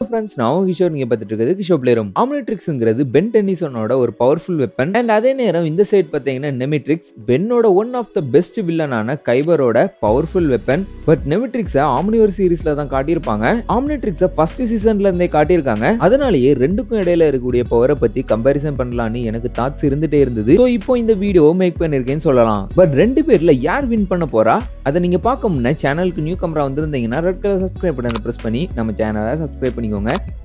Friends, now Kishore நீங்க பார்த்துட்டு இருக்கிறது கிஷோர் பிளேரும். ஆம்னிட்ரிக்ஸ்ங்கிறது பென் டென்னிசனோட ஒரு பவர்ஃபுல் வெப்பன் அண்ட் அதே நேரம் இந்த சைடு பார்த்தீங்கன்னா நெமிட்ரிக்ஸ் பென்னோட ஒன் ஆஃப் த பெஸ்ட் வில்லனான கைபரோட பவர்ஃபுல் வெப்பன். பட் நெமிட்ரிக்ஸை ஆம்னிவர்ஸ் சீரிஸ்ல தான் காட்டியிருப்பாங்க. ஆம்னிட்ரிக்ஸை ஃபர்ஸ்ட் சீசன்ல இருந்தே காட்டியிருக்காங்க. அதனாலேயே ரெண்டுக்கும் இடையில இருக்கக்கூடிய பவரை பத்தி கம்பேரிசன் பண்ணலான்னு எனக்கு தாட்ஸ் இருந்துட்டே இருந்தது. ஸோ இப்போ இந்த வீடியோ மேக் பண்ணிருக்கேன்னு சொல்லலாம். பட் ரெண்டு பேர்ல யார் வின் பண்ண போறா அதை நீங்க பார்க்க முன்ன சேனலுக்கு நியூ கமரா வந்திருந்தீங்கன்னா ரெட் கலர் சப்ஸ்கிரைப் பட்டனை பிரஸ் பண்ணி நம்ம சேனலை சப்ஸ்கிரைப் பண்ணிக்கோங்க.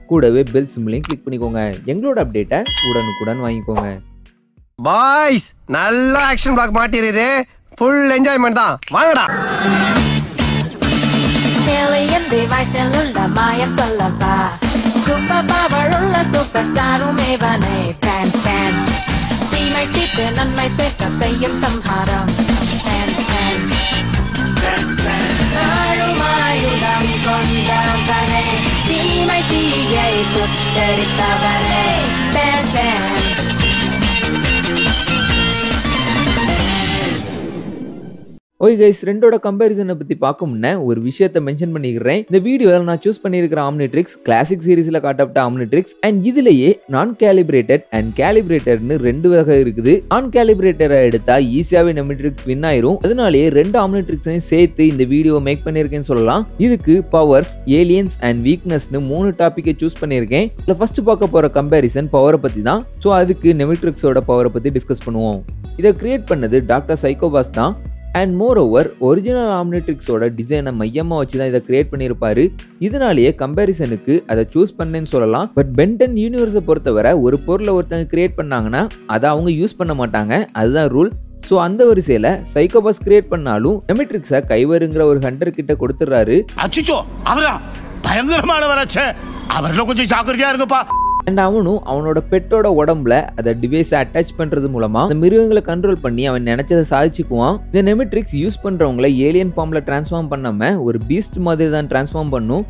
கூடவே பெல் சிம்பலையும் கிளிக் பண்ணிக்கோங்க. எங்களோட அப்டேட்டை உடனுக்குடன் வாங்கிக்கோங்க. பாய்ஸ் நல்ல ஆக்ஷன் பிளாக் மாட்டிருது. ஃபுல் என்ஜாய்மெண்ட் தான். வாங்கடா. Alien device உள்ள மாயம் சொல்லப்பா. சூப்பர் பவர் உள்ள சூப்பர் ஸ்டாரும் இவனே. ஃபேன் ஃபேன் தீமை தீர்த்து நன்மை சேர்க்க செய்யும் சம்ஹாரம். ஃபேன் ஃபேன் ஆளுமாயுதம் கொண்டவனே. தீமை தீயை சுட்டரித்தவனே. ஃபேன் ஃபேன் ஓய் கைஸ், ரெண்டோட கம்பேரிசனை பத்தி பார்க்க முன்ன ஒரு விஷயத்தை மென்ஷன் பண்ணிக்கிறேன். இந்த வீடியோவில் நான் சூஸ் பண்ணியிருக்கிற ஆம்னிட்ரிக்ஸ் கிளாசிக் சீரிஸ்ல காட்டப்பட்ட ஆம்னிட்ரிக்ஸ் அண்ட் இதுலயே நான் கேலிபிரேட்டட் அண்ட் கேலிபிரேட்டட்னு ரெண்டு வகை இருக்குது. நான் கேலிபிரேட்டரை எடுத்தா ஈஸியாவே நெமிட்ரிக்ஸ் வின் ஆயிரும். அதனாலேயே ரெண்டு ஆம்னிட்ரிக்ஸையும் சேர்த்து இந்த வீடியோ மேக் பண்ணியிருக்கேன்னு சொல்லலாம். இதுக்கு பவர்ஸ், ஏலியன்ஸ் அண்ட் வீக்னஸ்னு 3 டாபிக்கை சூஸ் பண்ணியிருக்கேன். இதுல ஃபர்ஸ்ட் பார்க்க போற கம்பேரிசன் பவரை பத்தி தான். ஸோ அதுக்கு நெமிட்ரிக்ஸோட பவரை பத்தி டிஸ்கஸ் பண்ணுவோம். இதை கிரியேட் பண்ணது டாக்டர் சைக்கோபாஸ் தான். அண்ட் மோர் ஓவர் ஒரிஜினல் ஆம்னிட்ரிக்ஸோட டிசைனை மையமாக வச்சு தான் இதை கிரியேட் பண்ணியிருப்பாரு. இதனாலேயே கம்பேரிசனுக்கு அதை சூஸ் பண்ணேன்னு சொல்லலாம். பட் பென்டன் யூனிவர்ஸை பொறுத்தவரை ஒரு பொருளை ஒருத்தங்க கிரியேட் பண்ணாங்கன்னா அதை அவங்க யூஸ் பண்ண மாட்டாங்க. அதுதான் ரூல். ஸோ அந்த வரிசையில் சைக்கோபாஸ் கிரியேட் பண்ணாலும் நெமிட்ரிக்ஸை கைவருங்கிற ஒரு ஹண்டர் கிட்ட கொடுத்துட்றாரு. அச்சோ அவரா பயங்கரமானவராச்சே, அவர்ல கொஞ்சம் ஜாக்கிரதையா இருங்கப்பா. அண்ட் அவனும் அவனோட பெட்டோட உடம்புல அதை டிவைஸை அட்டாச் பண்றது மூலமா அந்த மிருகங்களை கண்ட்ரோல் பண்ணி அவன் நினைச்சதை சாதிச்சுக்குவான். இந்த நெமிட்ரிக்ஸ் யூஸ் பண்றவங்களை ஏலியன் ஃபார்ம்ல டிரான்ஸ்ஃபார்ம் பண்ணாம ஒரு பீஸ்ட் மாதிரி தான் டிரான்ஸ்ஃபார்ம் பண்ணும்.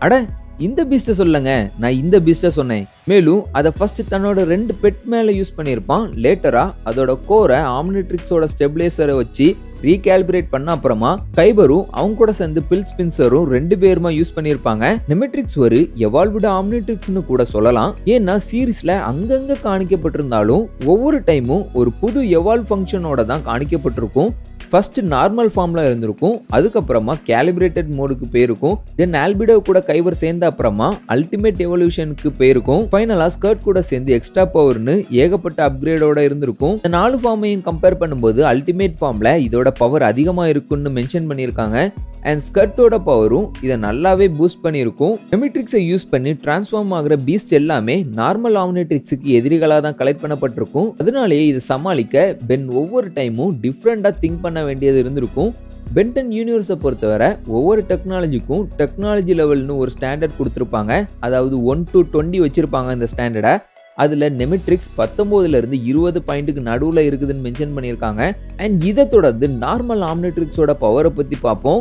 அட இந்த பீஸ்ட்டை சொல்லுங்க, நான் இந்த பீஸ்ட்டை சொன்னேன். மேலும் அதை ஃபர்ஸ்ட் தன்னோட 2 பெட் மேல யூஸ் பண்ணியிருப்பான். லேட்டரா அதோட கோரை ஆம்னிட்ரிக்ஸோட ஸ்டெபிலைசரை வச்சு ரீகால்குலேட் பண்ண அப்புறமா கைபரும் அவங்க கூட சேர்ந்து பில் ஸ்பின்சரும் 2 பேருமா யூஸ் பண்ணியிருப்பாங்க. நெமிட்ரிக்ஸ் ஒரு எவால்வ்டு ஆம்னிட்ரிக்ஸ்னு கூட சொல்லலாம். ஏன்னா சீரீஸ்ல அங்கங்க காணிக்கப்பட்டிருந்தாலும் ஒவ்வொரு டைமும் ஒரு புது எவால்வ் ஃபங்க்ஷனோட தான் காணிக்கப்பட்டிருக்கும். ஃபர்ஸ்ட் நார்மல் ஃபார்ம்ல இருந்திருக்கும், அதுக்கப்புறமா கேலிபிரேட்டட் மோடுக்கு போயிருக்கும், தென் ஆல்பிடோ கூட கைவர் சேர்ந்த அப்புறமா அல்டிமேட் எவல்யூஷனுக்கு போயிருக்கும், ஃபைனலா ஸ்கர்ட் கூட சேர்ந்து எக்ஸ்ட்ரா பவர்னு ஏகப்பட்ட அப்கிரேடோட இருந்திருக்கும். இந்த 4 ஃபார்மையும் கம்பேர் பண்ணும்போது அல்டிமேட் ஃபார்ம்ல இதோட பவர் அதிகமா இருக்குன்னு மென்ஷன் பண்ணியிருக்காங்க. அண்ட் ஸ்கர்ட்டோட பவரும் இதை நல்லாவே பூஸ்ட் பண்ணியிருக்கும். நெமிட்ரிக்ஸை யூஸ் பண்ணி டிரான்ஸ்ஃபார்ம் ஆகிற பீஸ்ட் எல்லாமே நார்மல் ஆம்னிட்ரிக்ஸுக்கு எதிரிகளாக தான் கலெக்ட் பண்ணப்பட்டிருக்கும். அதனாலேயே இதை சமாளிக்க பென் ஒவ்வொரு டைமும் டிஃப்ரெண்டா திங்க் பண்ண வேண்டியது இருந்திருக்கும். பென்டன் யூனிவர்ஸை பொறுத்தவரை ஒவ்வொரு டெக்னாலஜிக்கும் டெக்னாலஜி லெவல்னு ஒரு ஸ்டாண்டர்ட் கொடுத்துருப்பாங்க. அதாவது 1 to 20 வச்சிருப்பாங்க இந்த ஸ்டாண்டர்டை. அதுல நெமிட்ரிக்ஸ் 19ல இருந்து 20 பாயிண்ட்டுக்கு நடுவுல இருக்குதுன்னு மென்ஷன் பண்ணியிருக்காங்க. அண்ட் இதை தொடர்ந்து நார்மல் ஆம்னிட்ரிக்ஸோட பவரை பத்தி பார்ப்போம்.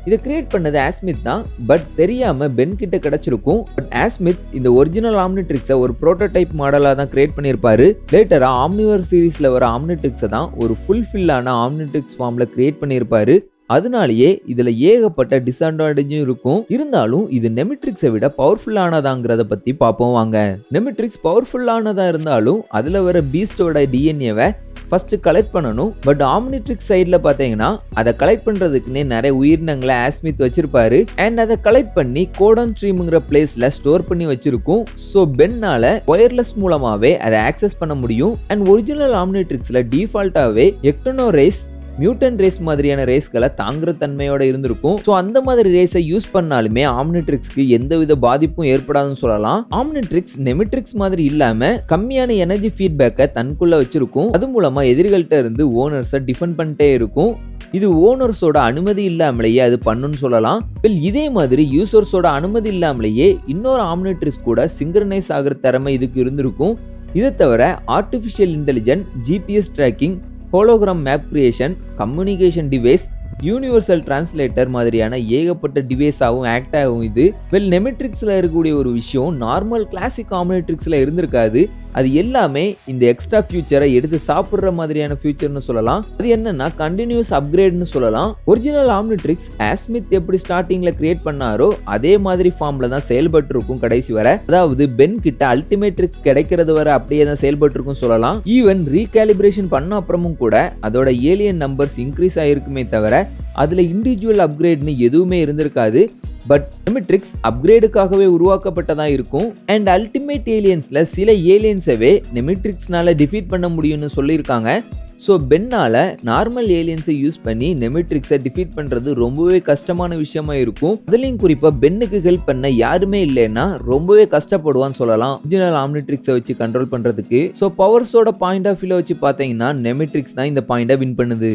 இதை கிரியேட் பண்ணது ஆஸ்மித் தான். பட் தெரியாம பென் கிட்ட கிடைச்சிருக்கும். பட் ஆஸ்மித் இந்த ஒரிஜினல் ஆம்னிட்ரிக்ஸை ஒரு புரோட்டோடைப் மாடலா தான் கிரியேட் பண்ணியிருப்பாரு. லேட்டரா ஆம்னிவர் சீரீஸ்ல வர ஆம்னிட்ரிக்ஸை தான் ஒரு ஃபுல்ஃபில்லான ஆம்னிட்ரிக்ஸ் ஃபார்ம்ல கிரியேட் பண்ணியிருப்பாரு. அதனாலேயே இதுல ஏகப்பட்ட டிஸ்அட்வான்டேஜும் இருக்கும். இருந்தாலும் இது நெமிட்ரிக்ஸை விட பவர்ஃபுல்லானதாங்கிறத பத்தி பார்ப்போம் வாங்க. நெமிட்ரிக்ஸ் பவர்ஃபுல்லானதா இருந்தாலும் அதுல வர பீஸ்டோட டிஎன்ஏவை ஃபர்ஸ்ட் கலெக்ட் பண்ணணும். பட் ஆம்னிட்ரிக்ஸ் சைட்ல பாத்தீங்கன்னா அதை கலெக்ட் பண்றதுக்குன்னே நிறைய உயிரினங்களை ஆஸ்மித் வச்சிருப்பாரு. அண்ட் அதை கலெக்ட் பண்ணி கோடன் ஸ்ட்ரீம்ங்கிற பிளேஸ்ல ஸ்டோர் பண்ணி வச்சிருக்கும். ஸோ பென்னால ஒயர்லெஸ் மூலமாவே அதை ஆக்சஸ் பண்ண முடியும். அண்ட் ஒரிஜினல் ஆம்னிட்ரிக்ஸ்ல டிஃபால்ட்டாவே எக்டனோ ரேஸ், மியூட்டன் ரேஸ் மாதிரியான ரேஸ்களை தாங்குற தன்மையோட இருந்திருக்கும். ஸோ அந்த மாதிரி ரேஸை யூஸ் பண்ணாலுமே ஆம்னிட்ரிக்ஸ்க்கு எந்தவித பாதிப்பும் ஏற்படாதுன்னு சொல்லலாம். ஆம்னிட்ரிக்ஸ் நெமிட்ரிக்ஸ் மாதிரி இல்லாம கம்மியான எனர்ஜி ஃபீட்பேக்கை தனக்குள்ள வச்சிருக்கும். அது மூலமா எதிரிகள்கிட்ட இருந்து ஓனர்ஸை டிஃபெண்ட் பண்ணிட்டே இருக்கும். இது ஓனர்ஸோட அனுமதி இல்லாமலேயே அது பண்ணுன்னு சொல்லலாம். இதே மாதிரி யூசர்ஸோட அனுமதி இல்லாமலேயே இன்னொரு ஆம்னிட்ரிக்ஸ் கூட சிங்க்ரனைஸ் ஆகிற திறமை இதுக்கு இருந்திருக்கும். இதை தவிர artificial intelligent, GPS tracking, hologram map creation, communication device, universal translator மாதிரியான ஏகப்பட்ட டிவைஸாகவும் ஆக்ட் ஆகும். இது நெமிட்ரிக்ஸ்ல இருக்கக்கூடிய ஒரு விஷயம் நார்மல் கிளாசிக் ஆம்னிட்ரிக்ஸ்ல இருந்திருக்காது. அது எல்லாமே இந்த எக்ஸ்ட்ரா ஃபியூச்சரை எடுத்து சாப்பிடுற மாதிரியான ஃபியூச்சர்னு சொல்லலாம். அது என்னன்னா கண்டினியூஸ் அப்கிரேட்னு சொல்லலாம். ஒரிஜினல் ஆம்னிட்ரிக்ஸ் ஆஸ்மித் எப்படி ஸ்டார்டிங்ல கிரியேட் பண்ணாரோ அதே மாதிரி ஃபார்ம்ல தான் செயல்பட்டு இருக்கும் கடைசி வரை. அதாவது பென் கிட்ட அல்டிமேட் ட்ரிக்ஸ் கிடைக்கிறது வரை அப்படியே தான் செயல்பட்டு இருக்கும் சொல்லலாம். ஈவன் ரீகாலிபிரேஷன் பண்ண அப்புறமும் கூட அதோட ஏலியன் நம்பர்ஸ் இன்க்ரீஸ் ஆயிருக்குமே தவிர அதுல இண்டிவிஜுவல் அப்கிரேட்னு எதுவுமே இருந்திருக்காது. பட் நெமிட்ரிக்ஸ் அப்கிரேடுக்காகவே உருவாக்கப்பட்டதா இருக்கும். அண்ட் அல்டிமேட் ஏலியன்ஸ்ல சில ஏலியன்ஸவே நெமிட்ரிக்ஸ்னால டிஃபீட் பண்ண முடியும்னு சொல்லியிருக்காங்க. ஸோ பென்னால நார்மல் ஏலியன்ஸை யூஸ் பண்ணி நெமிட்ரிக்ஸை டிஃபீட் பண்றது ரொம்பவே கஷ்டமான விஷயமா இருக்கும். அதுலயும் குறிப்பா பென்னுக்கு ஹெல்ப் பண்ண யாருமே இல்லைன்னா ரொம்பவே கஷ்டப்படுவான்னு சொல்லலாம் ஒரிஜினல் ஆம்னிட்ரிக்ஸை வச்சு கண்ட்ரோல் பண்றதுக்கு. ஸோ பவர்ஸோட பாயிண்ட் ஆஃப் வியூல வச்சு பாத்தீங்கன்னா நெமிட்ரிக்ஸ் தான் இந்த பாயிண்டை வின் பண்ணுது.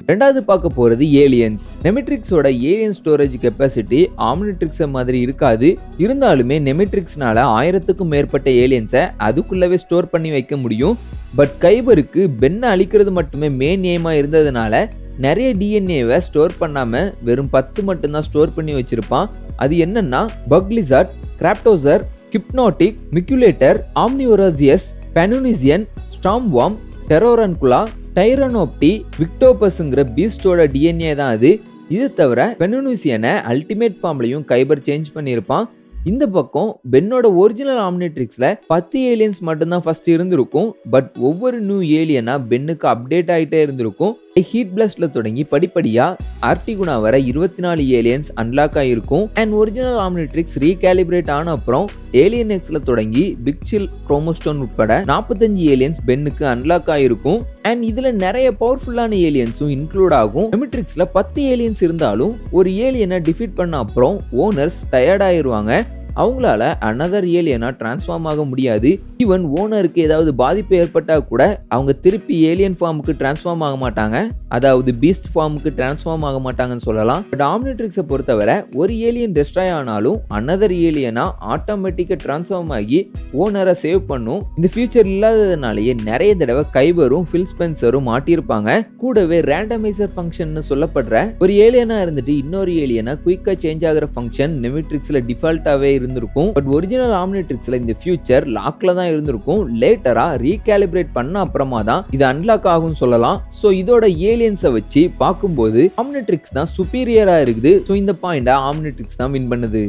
ரெண்டாவது பார்க்க போறது ஏலியன்ஸ். நெமிட்ரிக்ஸோட ஏலியன் ஸ்டோரேஜ் கெப்பாசிட்டி ஆம்னிட்ரிக்ஸ் மாதிரி இருக்காது. இருந்தாலுமே நெமிட்ரிக்ஸ்னால 1000க்கும் மேற்பட்ட ஏலியன்ஸை அதுக்குள்ளவே ஸ்டோர் பண்ணி வைக்க முடியும். பட் கைபருக்கு பென்னை அழிக்கிறது மட்டுமே மெயின் எய்மா இருந்ததுனால நிறைய டிஎன்ஏவை ஸ்டோர் பண்ணாம வெறும் 10 மட்டும்தான் ஸ்டோர் பண்ணி வச்சிருப்பான். அது என்னன்னா பக்லிசார்ட், கிராப்டோசர், கிப்னோட்டிக், மிக்குலேட்டர், ஆம்னிவோராசியஸ், பெனுனிசியன், ஸ்டாம்வார்ம், டெரோரன்குலா, டைரனோப்டி, விக்டோபஸ்ங்கிற பீஸ்டோட டிஎன்ஏ தான் அது. இது தவிர பெனுனிசியனை அல்டிமேட் ஃபார்ம்லையும் கைபர் சேஞ்ச் பண்ணியிருப்பான். இந்த பக்கம் பென்னோட ஒரிஜினல் ஆம்னிட்ரிக்ஸ்ல 10 ஏலியன்ஸ் மட்டும்தான் ஃபர்ஸ்ட் இருந்திருக்கும். பட் ஒவ்வொரு நியூ ஏலியனா பென்னுக்கு அப்டேட் ஆகிட்டே இருந்திருக்கும். ஹீட் பிளஸ்ட்ல தொடங்கி படிப்படியா ஆர்டிகுனா வர 24 ஏலியன்ஸ் அன்லாக் ஆகிருக்கும். அண்ட் ஒரிஜினல் ஆம்னிட்ரிக்ஸ் ரீகாலிபிரேட் ஆன அப்புறம் ஏலியன் எக்ஸ்ல தொடங்கி பிக் சில், குரோமோஸ்டோன் உட்பட 45 ஏலியன்ஸ் பென்னுக்கு அன்லாக் ஆகிருக்கும். அண்ட் இதுல நிறைய பவர்ஃபுல்லான ஏலியன்ஸும் இன்க்ளூட் ஆகும். நெமிட்ரிக்ஸ்ல 10 ஏலியன்ஸ் இருந்தாலும் ஒரு ஏலியனை டிஃபீட் பண்ண அப்புறம் ஓனர்ஸ் டயர்ட் ஆயிருவாங்க. அவங்களால அனதர் ஏலியனா டிரான்ஸ்ஃபார்ம் ஆக முடியாது. ஈவன் ஓனருக்கு ஏதாவது பாதிப்பு ஏற்பட்டா கூட அவங்க திருப்பி ஏலியன் ஃபார்முக்கு டிரான்ஸ்ஃபார்ம் ஆக மாட்டாங்க. அதாவது பீஸ்ட் ஃபார்முக்கு டிரான்ஸ்ஃபார்ம் ஆக மாட்டாங்கன்னு சொல்லலாம். பட் ஆம்னிட்ரிக்ஸை பொறுத்தவரை ஒரு ஏலியன் டெஸ்ட்ராய் ஆனாலும் அனதர் ஏலியனா ஆட்டோமேட்டிக்கா டிரான்ஸ்ஃபார்ம் ஆகி ஓனரை சேவ் பண்ணும். இந்த ஃபியூச்சர் இல்லாததுனாலேயே நிறைய தடவை கைபரும் ஃபில் ஸ்பென்சரும் மாட்டியிருப்பாங்க. கூடவே ரேண்டமைசர் ஃபங்க்ஷன் சொல்லப்படுற ஒரு ஏலியனா இருந்துட்டு இன்னொரு ஏலியனா குயிக்கா சேஞ்ச் ஆகிற ஃபங்க்ஷன் நெமிட்ரிக்ஸ்ல டிஃபால்ட்டாவே இருந்திருக்கும். பட் ஒரிஜினல் ஆம்னிட்ரிக்ஸ்ல இந்த ஃபியூச்சர் லாக்ல தான் இருந்திருக்கும். லேட்டரா ரீகாலிபிரேட் பண்ண அப்புறமா தான் இது அன்லாக் ஆகும் சொல்லலாம். சோ இதோட ஏலியன்ஸை வச்சு பார்க்கும்போது ஆம்னிட்ரிக்ஸ் தான் சுப்பீரியரா இருக்குது. சோ இந்த பாயிண்ட ஆம்னிட்ரிக்ஸ் தான் வின் பண்ணுது.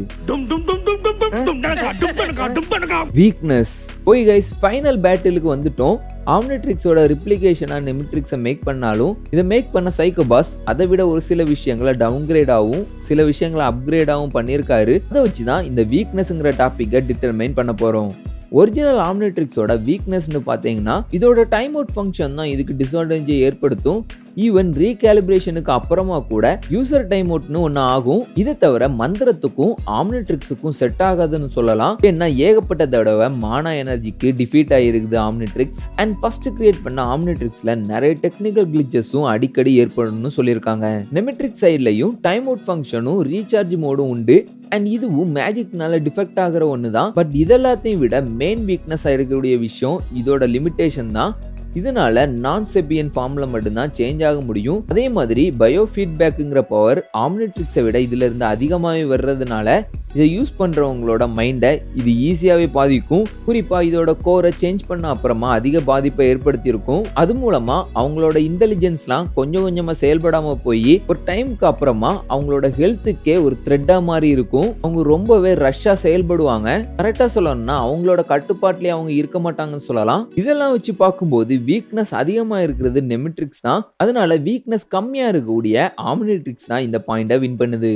வீக்னஸ். ஓகே கைஸ், ஃபைனல் பேட்டிலுக்கு வந்துட்டோம். ஆம்னிட்ரிக்ஸோட ரிப்ளிகேஷனா நெமிட்ரிக்ஸை மேக் பண்ணாலும் இதை மேக் பண்ண சைக்கோபாஸ் அதை விட ஒரு சில விஷயங்களை டவுன்கிரேட் ஆகும், சில விஷயங்களை அப்கிரேட் ஆகும் பண்ணியிருக்காரு. அதை வச்சு தான் இந்த வீக்னஸ்ங்கிற டாபிக்கை டிட்டர்மைன் பண்ண போறோம். ஒரிஜினல் ஆம்னிட்ரிக்ஸோட வீக்னஸ்னு பார்த்தீங்கன்னா இதோட டைம் அவுட் ஃபங்க்ஷன் தான் இதுக்கு டிஸ்அட்வான்டேஜை ஏற்படுத்தும். ஈவன் ரீகாலிபிரேஷனுக்கு அப்புறமா கூட யூசர் டைம் அவுட்னு ஒன்று ஆகும். இதை தவிர மந்திரத்துக்கும் ஆம்னிட்ரிக்ஸுக்கும் செட் ஆகாதுன்னு சொல்லலாம். ஏன்னா ஏகப்பட்ட தடவை மானா எனர்ஜிக்கு டிஃபீட் ஆகிருக்குது ஆம்னிட்ரிக்ஸ். அண்ட் ஃபர்ஸ்ட் கிரியேட் பண்ண ஆம்னிட்ரிக்ஸ்ல நிறைய டெக்னிக்கல் கிளிச்சஸும் அடிக்கடி ஏற்படும்னு சொல்லியிருக்காங்க. நெமிட்ரிக்ஸ் சைட்லையும் டைம் அவுட் ஃபங்க்ஷனும் ரீசார்ஜ் மோடும் உண்டு. அண்ட் இதுவும் மேஜிக்னால டிஃபெக்ட் ஆகிற ஒன்று தான். பட் இதெல்லாத்தையும் விட மெயின் வீக்னஸ் இருக்கக்கூடிய விஷயம் இதோட லிமிட்டேஷன் தான். இதனால நான் செபியன் ஃபார்ம்ல மட்டும்தான் சேஞ்ச் ஆக முடியும். அதே மாதிரி பயோ ஃபீட்பேக்குங்கிற பவர் ஆம்னிட்ரிக்ஸை விட இதுல இருந்து அதிகமாகவே வர்றதுனால இதை யூஸ் பண்றவங்களோட மைண்டை இது ஈஸியாவே பாதிக்கும். குறிப்பா இதோட கோரை சேஞ்ச் பண்ண அப்புறமா அதிக பாதிப்பை ஏற்படுத்தி இருக்கும். அது மூலமா அவங்களோட இன்டெலிஜென்ஸ்லாம் கொஞ்சம் கொஞ்சமா செயல்படாம போய் ஒரு டைமுக்கு அப்புறமா அவங்களோட ஹெல்த்துக்கே ஒரு த்ரெட்டா மாதிரி இருக்கும். அவங்க ரொம்பவே ரஷ்ஷா செயல்படுவாங்க. கரெக்டா சொல்லணும்னா அவங்களோட கட்டுப்பாட்டிலே அவங்க இருக்க மாட்டாங்கன்னு சொல்லலாம். இதெல்லாம் வச்சு பார்க்கும்போது வீக்னஸ் அதிகமா இருக்கிறது நெமிட்ரிக்ஸ் தான். அதனால வீக்னஸ் கம்மியா இருக்கக்கூடிய ஆம்னிட்ரிக்ஸ் தான் இந்த பாயிண்ட வின் பண்ணுது.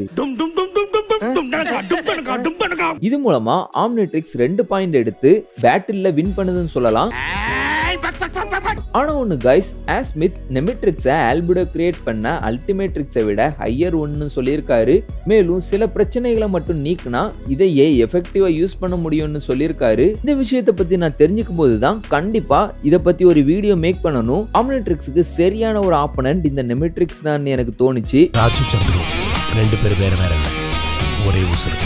இது மூலமா ஆம்னிட்ரிக்ஸ் 2 பாயிண்ட் எடுத்து பேட்டில்ல வின் பண்ணுதுன்னு சொல்லலாம். ஆனா ஒண்ணு கைஸ், ஆஸ்மித் நெமிட்ரிக்ஸை ஆல்பிடோ கிரியேட் பண்ண அல்டிமேட்ரிக்ஸை விட ஹையர் ஒன்னு சொல்லியிருக்காரு. மேலும் சில பிரச்சனைகளை மட்டும் நீக்கினா இதையே எஃபெக்டிவா யூஸ் பண்ண முடியும்னு சொல்லியிருக்காரு. இந்த விஷயத்தை பத்தி நான் தெரிஞ்சுக்கும் போதுதான் கண்டிப்பா இதை பத்தி ஒரு வீடியோ மேக் பண்ணணும். ஆம்னிட்ரிக்ஸுக்கு சரியான ஒரு ஆப்பனன்ட் இந்த நெமிட்ரிக்ஸ் தான் எனக்கு தோணுச்சு. ஒரே உசுறு.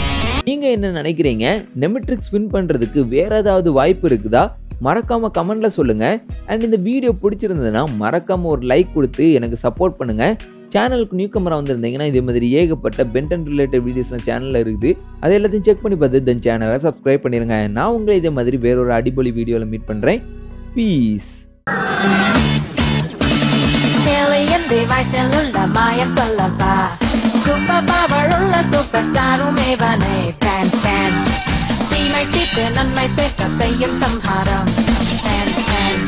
நீங்க என்ன நினைக்கிறீங்க? நெமிட்ரிக்ஸ் வின் பண்றதுக்கு வேற ஏதாவது வாய்ப்பு இருக்குதா? மறக்காம கமெண்ட்ல சொல்லுங்க. அண்ட் இந்த வீடியோ பிடிச்சிருந்ததுன்னா மறக்காம ஒரு லைக் கொடுத்து எனக்கு சப்போர்ட் பண்ணுங்க. சேனலுக்கு நியூ கமரா வந்திருந்தீங்கன்னா இதே மாதிரி ஏகப்பட்ட பென்டன் ரிலேட்டட் வீடியோஸ்லாம் சேனலில் இருக்குது. அதை எல்லாத்தையும் செக் பண்ணி பார்த்து தென் சேனலை சப்ஸ்கிரைப் பண்ணிடுங்க. நான் உங்களை இதே மாதிரி வேறொரு அடிப்பொலி வீடியோவில் மீட் பண்ணுறேன். பீஸ். மாயம் சொல்லப்பா சூப்பர் பவர் உள்ள சூப்பர் ஸ்டாரும் இவனே. ஃபேன் ஃபேன் தீமை தீர்த்து நன்மை சேர்க்க செய்யும் சம்ஹாரம். ஃபேன் ஃபேன்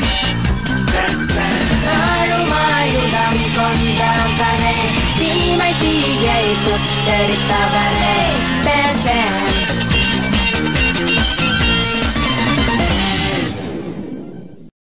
ஆயுதம் கொண்டவனே தீமை தீயை சுட்டரித்தவனே.